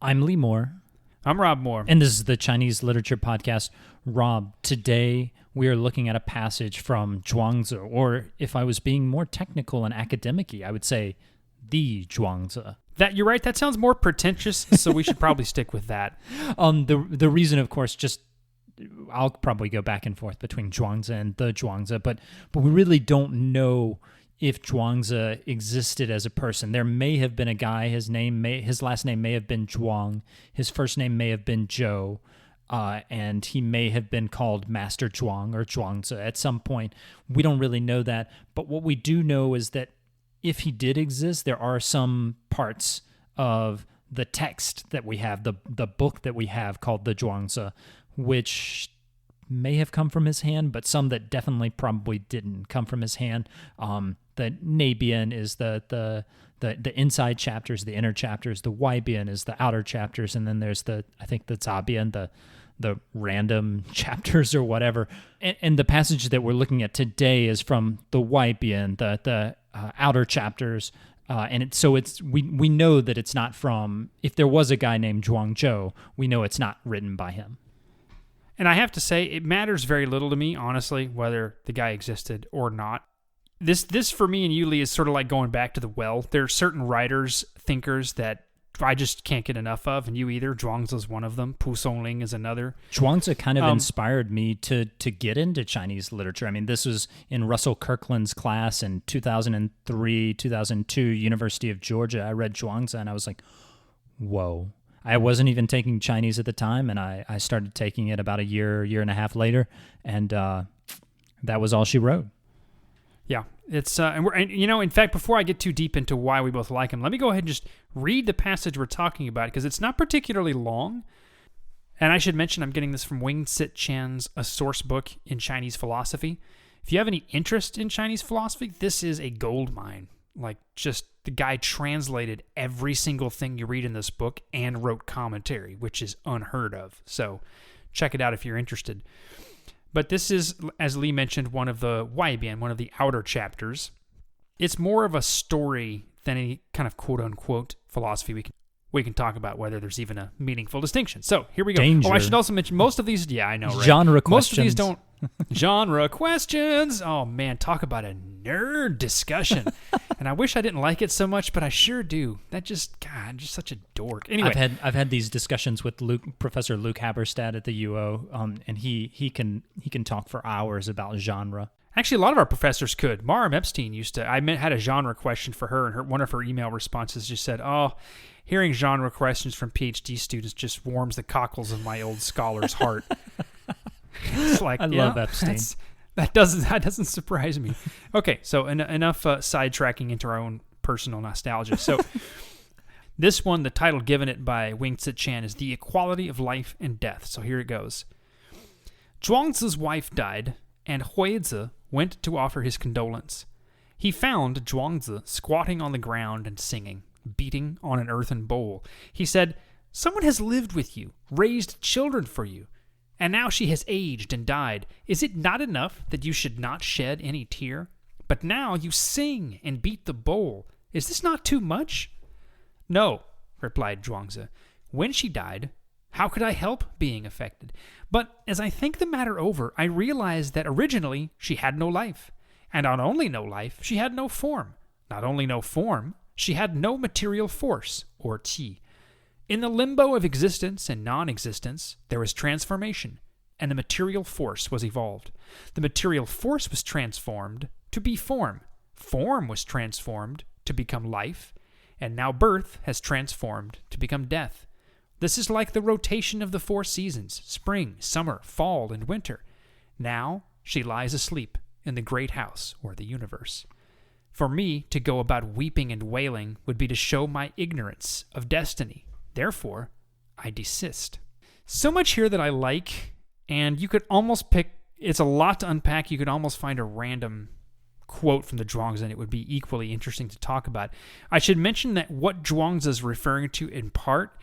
I'm Lee Moore. I'm Rob Moore. And this is the Chinese Literature Podcast. Rob, today we are looking at a passage from Zhuangzi, or if I was being more technical and academic-y, I would say the Zhuangzi. You're right, that sounds more pretentious, so we should probably stick with that. The reason, of course, just I'll probably go back and forth between Zhuangzi and the Zhuangzi, but we really don't know if Zhuangzi existed as a person. There may have been a guy, his last name may have been Zhuang, his first name may have been Zhou, and he may have been called Master Zhuang or Zhuangzi at some point. We don't really know that, but what we do know is that if he did exist, there are some parts of the text that we have, the book that we have called the Zhuangzi, which may have come from his hand, but some that definitely probably didn't come from his hand. The Neibian is the inside chapters, the inner chapters. The Weibian is the outer chapters, and then there's the Zabian, the random chapters or whatever. And the passage that we're looking at today is from the Weibian, the outer chapters. We know that it's not from. If there was a guy named Zhuangzhou, we know it's not written by him. And I have to say, it matters very little to me, honestly, whether the guy existed or not. This for me and you, Lee, is sort of like going back to the well. There are certain writers, thinkers that I just can't get enough of, and you either. Zhuangzi is one of them. Pu Songling is another. Zhuangzi kind of inspired me to get into Chinese literature. I mean, this was in Russell Kirkland's class in 2003, 2002, University of Georgia. I read Zhuangzi, and I was like, whoa. I wasn't even taking Chinese at the time, and I started taking it about a year and a half later, and that was all she wrote. Yeah, it's in fact, before I get too deep into why we both like him, let me go ahead and just read the passage we're talking about, because it's not particularly long. And I should mention I'm getting this from Wing-Tsit Chan's A Source Book in Chinese Philosophy. If you have any interest in Chinese philosophy, this is a gold mine. Like, just the guy translated every single thing you read in this book and wrote commentary, which is unheard of. So check it out if you're interested. But this is, as Lee mentioned, one of the Weibian, one of the outer chapters. It's more of a story than any kind of quote-unquote philosophy we can talk about, whether there's even a meaningful distinction. So here we go. Danger. Oh, I should also mention most of these. Yeah, I know, right? Genre questions. Most of these don't. Genre questions. Oh man, talk about a nerd discussion. And I wish I didn't like it so much, but I sure do. I'm just such a dork. Anyway, I've had these discussions with Professor Luke Haberstad at the UO, and he can talk for hours about genre. Actually, a lot of our professors could. Mara Epstein had a genre question for her, and one of her email responses just said, "Oh, hearing genre questions from PhD students just warms the cockles of my old scholar's heart." It's like, I love Epstein. That doesn't surprise me. Okay, so enough sidetracking into our own personal nostalgia. So this one, the title given it by Wing-Tsit Chan is The Equality of Life and Death. So here it goes. Zhuangzi's wife died, and Huizi went to offer his condolence. He found Zhuangzi squatting on the ground and singing, beating on an earthen bowl. He said, "Someone has lived with you, raised children for you, and now she has aged and died. Is it not enough that you should not shed any tear? But now you sing and beat the bowl. Is this not too much?" "No," replied Zhuangzi. "When she died, how could I help being affected? But as I think the matter over, I realize that originally she had no life. And not only no life, she had no form. Not only no form, she had no material force, or qi. In the limbo of existence and non-existence, there was transformation, and the material force was evolved. The material force was transformed to be form. Form was transformed to become life, and now birth has transformed to become death. This is like the rotation of the 4 seasons, spring, summer, fall, and winter. Now she lies asleep in the great house, or the universe. For me to go about weeping and wailing would be to show my ignorance of destiny. Therefore, I desist." So much here that I like, and you could almost pick, it's a lot to unpack, you could almost find a random quote from the Zhuangzi, and it would be equally interesting to talk about. I should mention that what Zhuangzi is referring to in part,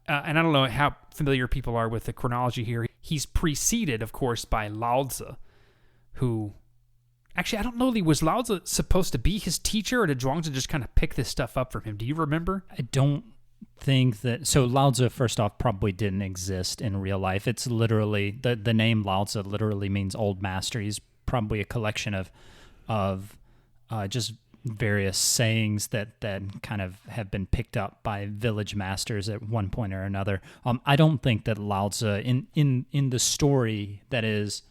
and I don't know how familiar people are with the chronology here, he's preceded, of course, by Lao Tzu, who... Actually, I don't know, Lee, was Lao Tzu supposed to be his teacher, or did Zhuangzi just kind of pick this stuff up from him? Do you remember? I don't think that, so Lao Tzu, first off, probably didn't exist in real life. It's literally, the name Lao Tzu literally means old master. He's probably a collection of just various sayings that kind of have been picked up by village masters at one point or another. I don't think that Lao Tzu, in the story that is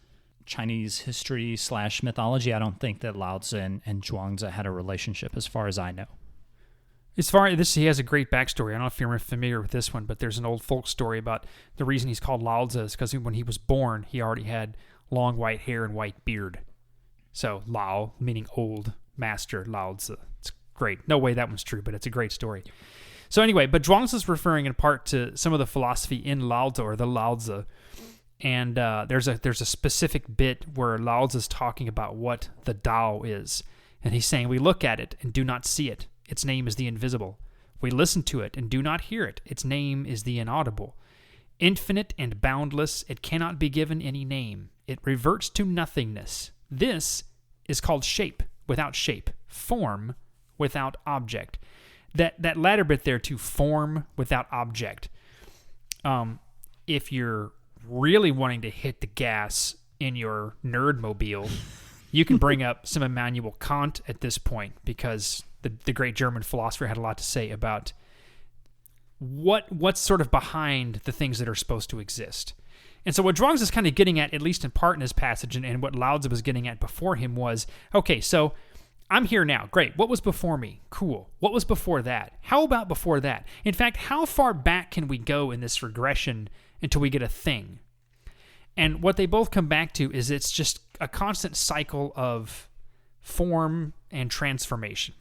Chinese history / mythology, I don't think that Lao Tzu and Zhuangzi had a relationship, as far as I know. As far as this, he has a great backstory. I don't know if you're familiar with this one, but there's an old folk story about the reason he's called Lao Tzu is because when he was born, he already had long white hair and white beard. So Lao, meaning old, master, Lao Tzu. It's great. No way that one's true, but it's a great story. So anyway, but Zhuangzi is referring in part to some of the philosophy in Lao Tzu, or the Lao Tzu. And there's a specific bit where Lao Tzu is talking about what the Tao is. And he's saying, we look at it and do not see it. Its name is the invisible. We listen to it and do not hear it. Its name is the inaudible. Infinite and boundless, it cannot be given any name. It reverts to nothingness. This is called shape without shape, form without object. That latter bit there, to form without object. If you're really wanting to hit the gas in your nerdmobile, you can bring up some Immanuel Kant at this point, because the great German philosopher had a lot to say about what's sort of behind the things that are supposed to exist. And so what Zhuangzi is kind of getting at least in part in his passage, and what Lao Tzu was getting at before him was, okay, so I'm here now. Great. What was before me? Cool. What was before that? How about before that? In fact, how far back can we go in this regression until we get a thing? And what they both come back to is it's just a constant cycle of form and transformation.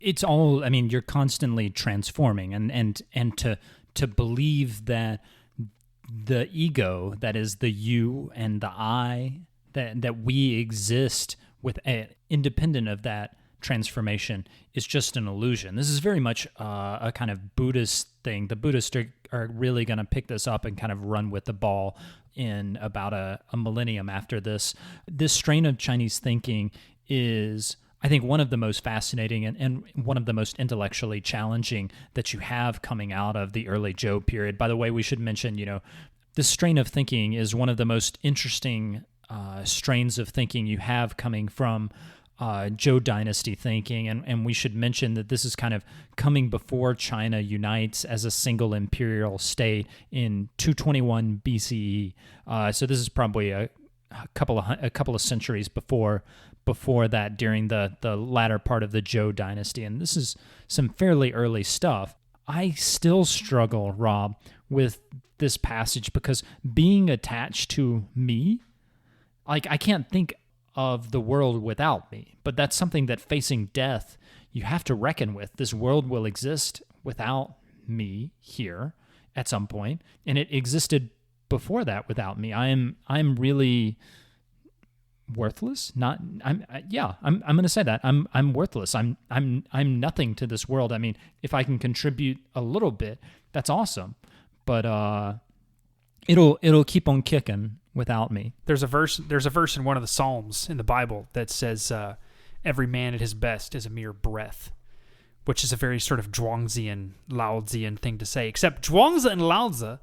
It's all, I mean, you're constantly transforming, and to believe that the ego, that is the you and the I, that we exist with independent of that transformation, is just an illusion. This is very much a kind of Buddhist thing. The Buddhists are really going to pick this up and kind of run with the ball in about a millennium after this. This strain of Chinese thinking is, I think, one of the most fascinating and one of the most intellectually challenging that you have coming out of the early Zhou period. By the way, we should mention, this strain of thinking is one of the most interesting strains of thinking you have coming from Zhou dynasty thinking. And we should mention that this is kind of coming before China unites as a single imperial state in 221 BCE. So this is probably a couple of centuries before that, during the latter part of the Zhou dynasty. And this is some fairly early stuff. I still struggle, Rob, with this passage, because being attached to me, like, I can't think of the world without me, but that's something that, facing death, you have to reckon with. This world will exist without me here at some point, and it existed before that without me. I'm really worthless. I'm going to say that I'm worthless. I'm nothing to this world. I mean, if I can contribute a little bit, that's awesome. But it'll keep on kicking without me. There's a verse in one of the Psalms in the Bible that says, every man at his best is a mere breath, which is a very sort of Zhuangzian, Lao Tzian thing to say, except Zhuangzi and Lao Tzu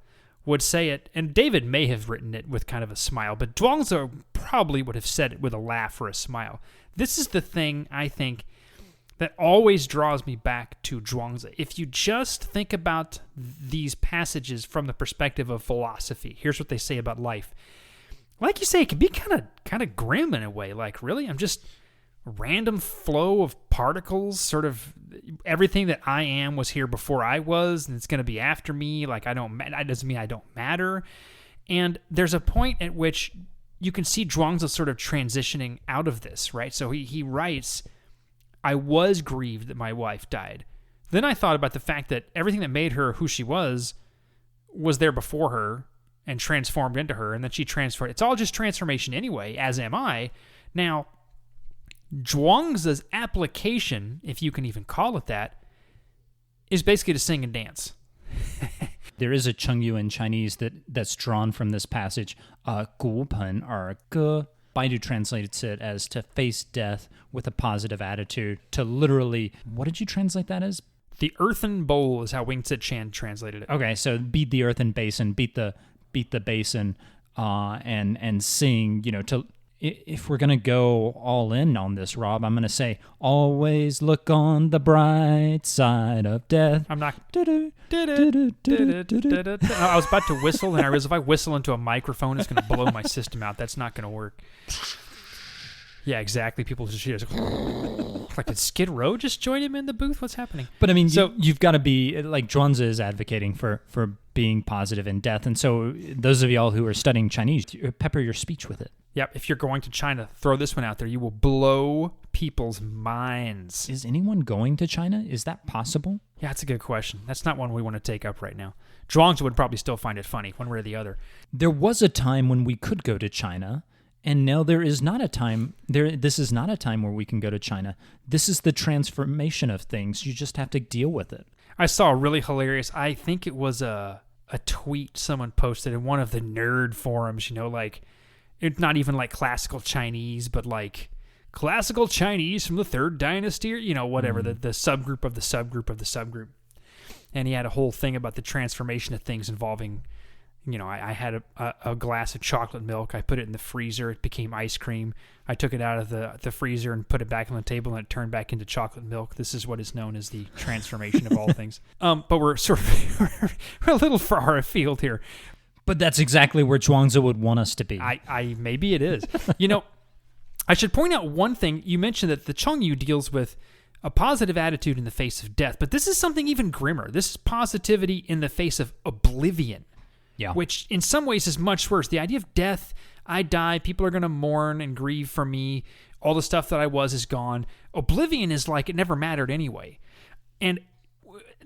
would say it, and David may have written it with kind of a smile, but Zhuangzi probably would have said it with a laugh or a smile. This is the thing, I think, that always draws me back to Zhuangzi. If you just think about these passages from the perspective of philosophy, here's what they say about life. Like you say, it can be kind of grim in a way. Like, really? I'm just a random flow of particles, sort of everything that I am was here before I was, and it's going to be after me. Like, that doesn't mean I don't matter. And there's a point at which you can see Zhuangzi sort of transitioning out of this, right? So he writes, I was grieved that my wife died. Then I thought about the fact that everything that made her who she was there before her and transformed into her, and then she transferred. It's all just transformation anyway, as am I. Now, Zhuangzi's application, if you can even call it that, is basically to sing and dance. There is a Chengyu in Chinese that's drawn from this passage, gu pen er ge. Baidu translates it as to face death with a positive attitude, to literally, what did you translate that as? The earthen bowl is how Wing Tsit Chan translated it. Okay, so beat the earthen basin, beat the basin, and sing. If we're gonna go all in on this, Rob, I'm gonna say, always look on the bright side of death. I'm not. I was about to whistle, and I realized if I whistle into a microphone, it's gonna blow my system out. That's not gonna work. Yeah, exactly. People just like, did Skid Row just join him in the booth? What's happening? But I mean, so you've got to be like Zhuangzi is advocating for being positive in death, and so those of y'all who are studying Chinese, pepper your speech with it. Yep. If you're going to China, throw this one out there. You will blow people's minds. Is anyone going to China? Is that possible? Yeah, that's a good question. That's not one we want to take up right now. Zhuangzi would probably still find it funny, one way or the other. There was a time when we could go to China. And now there is not a time. This is not a time where we can go to China. This is the transformation of things. You just have to deal with it. I saw a really hilarious. I think it was a tweet someone posted in one of the nerd forums. Like it's not even like classical Chinese, but like classical Chinese from the Third Dynasty, or whatever the subgroup of the subgroup of the subgroup. And he had a whole thing about the transformation of things involving. I had a glass of chocolate milk. I put it in the freezer. It became ice cream. I took it out of the freezer and put it back on the table, and it turned back into chocolate milk. This is what is known as the transformation of all things. But we're sort of we're a little far afield here. But that's exactly where Zhuangzi would want us to be. Maybe it is. I should point out one thing. You mentioned that the Chengyu deals with a positive attitude in the face of death, but this is something even grimmer. This is positivity in the face of oblivion. Yeah. Which in some ways is much worse. The idea of death, I die, people are going to mourn and grieve for me, all the stuff that I was is gone. Oblivion is like it never mattered anyway. And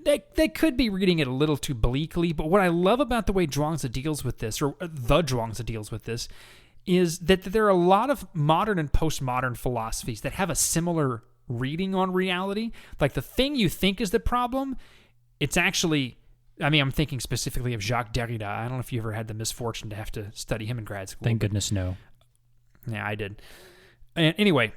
they could be reading it a little too bleakly, but what I love about the way Zhuangzi deals with this, or the Zhuangzi deals with this, is that there are a lot of modern and postmodern philosophies that have a similar reading on reality. Like the thing you think is the problem, it's actually... I'm thinking specifically of Jacques Derrida. I don't know if you ever had the misfortune to have to study him in grad school. Thank goodness no. Yeah, I did. Anyway,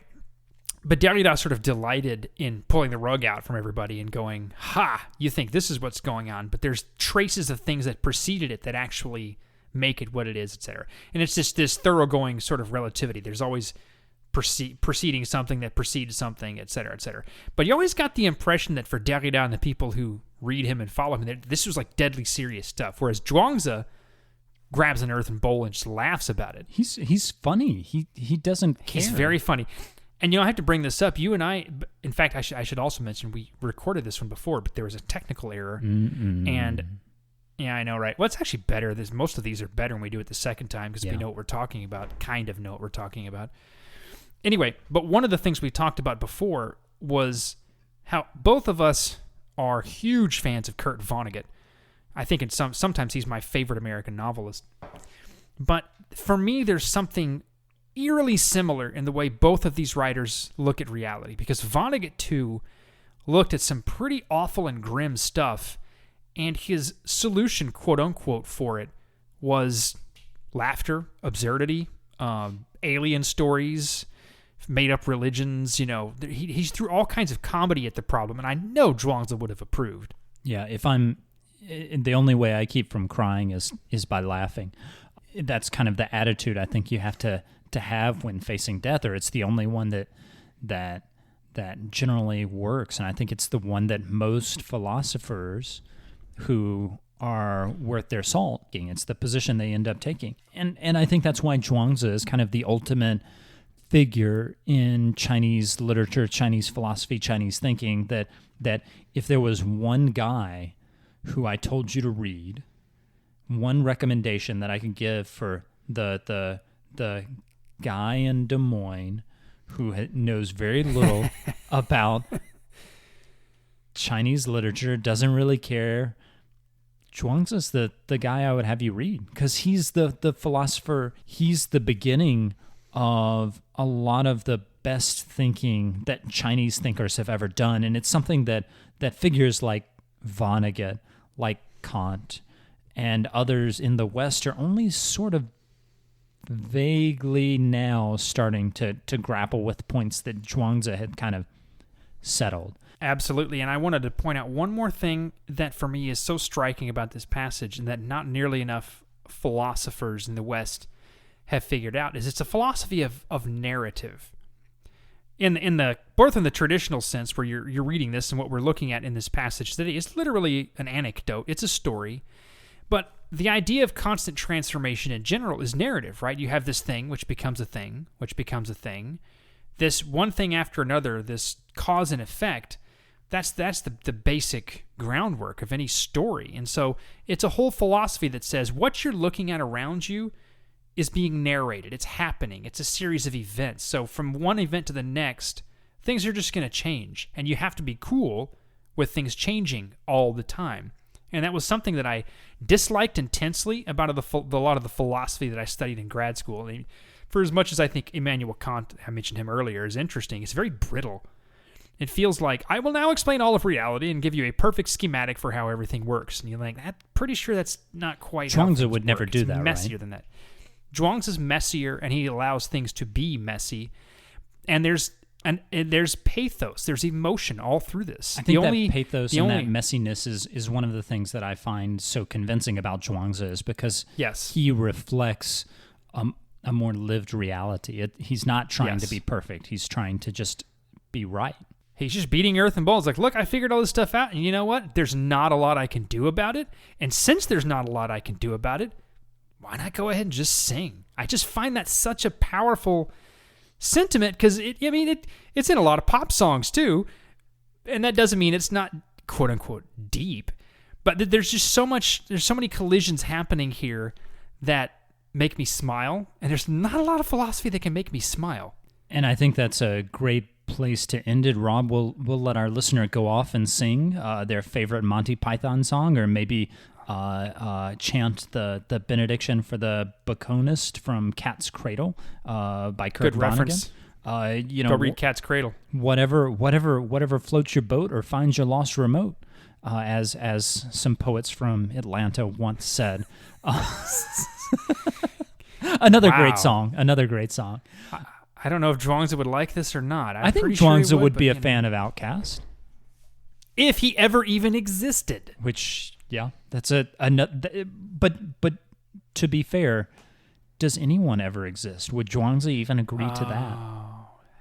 but Derrida sort of delighted in pulling the rug out from everybody and going, ha, you think this is what's going on, but there's traces of things that preceded it that actually make it what it is, etc. And it's just this thoroughgoing sort of relativity. There's always preceding something that precedes something, etc., etc. But you always got the impression that for Derrida and the people who read him and follow him, this was like deadly serious stuff. Whereas Zhuangzi grabs an earthen bowl and just laughs about it. He's funny. He doesn't care. He's very funny. And I have to bring this up. You and I, in fact, I should also mention we recorded this one before, but there was a technical error. And yeah, I know, right? Well, it's actually better. Most of these are better when we do it the second time because we know what we're talking about, kind of know what we're talking about. Anyway, but one of the things we talked about before was how both of us are huge fans of Kurt Vonnegut. I think sometimes he's my favorite American novelist. But for me, there's something eerily similar in the way both of these writers look at reality, because Vonnegut, too, looked at some pretty awful and grim stuff, and his solution, quote-unquote, for it was laughter, absurdity, alien stories, made-up religions. He threw all kinds of comedy at the problem, and I know Zhuangzi would have approved. Yeah, the only way I keep from crying is by laughing. That's kind of the attitude I think you have to have when facing death, or it's the only one that generally works, and I think it's the one that most philosophers who are worth their salt, it's the position they end up taking. And I think that's why Zhuangzi is kind of the ultimate figure in Chinese literature, Chinese philosophy, Chinese thinking, that if there was one guy who I told you to read, one recommendation that I could give for the guy in Des Moines who knows very little about Chinese literature, doesn't really care, Zhuangzi's the guy I would have you read, because he's the philosopher. He's the beginning of a lot of the best thinking that Chinese thinkers have ever done, and it's something that figures like Vonnegut, like Kant, and others in the West are only sort of vaguely now starting to grapple with points that Zhuangzi had kind of settled. Absolutely. And I wanted to point out one more thing that for me is so striking about this passage, and that not nearly enough philosophers in the West have figured out, is it's a philosophy of narrative. In the both in the traditional sense, where you're reading this, and what we're looking at in this passage today is literally an anecdote. It's a story. But the idea of constant transformation in general is narrative, right? You have this thing, which becomes a thing, which becomes a thing. This one thing after another, this cause and effect, that's the basic groundwork of any story. And so it's a whole philosophy that says what you're looking at around you is being narrated. It's happening. It's a series of events. So from one event to the next, things are just going to change. And you have to be cool with things changing all the time. And that was something that I disliked intensely about a lot of the philosophy that I studied in grad school. I mean, for as much as I think Immanuel Kant, I mentioned him earlier, is interesting, it's very brittle. It feels like, I will now explain all of reality and give you a perfect schematic for how everything works. And you're like, I'm pretty sure that's not quite how things Zhuangzi would work. never do It's that, messier right? than that. Zhuangzi is messier, and he allows things to be messy. And there's pathos, there's emotion all through this. I think that pathos and that messiness is one of the things that I find so convincing about Zhuangzi, is because he reflects a more lived reality. He's not trying to be perfect. He's trying to just be right. He's just beating earth and balls. Like, look, I figured all this stuff out, and you know what? There's not a lot I can do about it. And since there's not a lot I can do about it, why not go ahead and just sing? I just find that such a powerful sentiment, because it's in a lot of pop songs too, and that doesn't mean it's not quote unquote deep, but there's so many collisions happening here that make me smile, and there's not a lot of philosophy that can make me smile. And I think that's a great place to end it. Rob, we'll let our listener go off and sing their favorite Monty Python song, or maybe chant the benediction for the Baconist from Cat's Cradle by Kurt Good Vonnegut. reference. Go read Cat's Cradle. Whatever floats your boat or finds your lost remote, as some poets from Atlanta once said. Another great song. I don't know if Zhuangzi would like this or not. I think Zhuangzi would be a fan of Outkast, if he ever even existed. Which, yeah, that's but to be fair, does anyone ever exist? Would Zhuangzi even agree to that?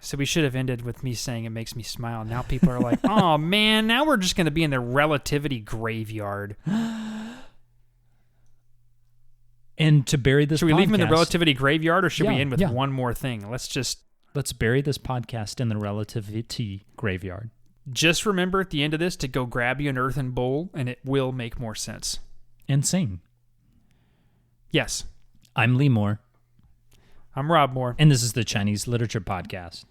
So we should have ended with me saying it makes me smile. Now people are like, oh man, now we're just going to be in the relativity graveyard. And to bury this should we podcast, leave him in the relativity graveyard, or should we end with one more thing? Let's bury this podcast in the relativity graveyard. Just remember at the end of this to go grab you an earthen bowl, and it will make more sense. And sing. Yes. I'm Lee Moore. I'm Rob Moore. And this is the Chinese Literature Podcast.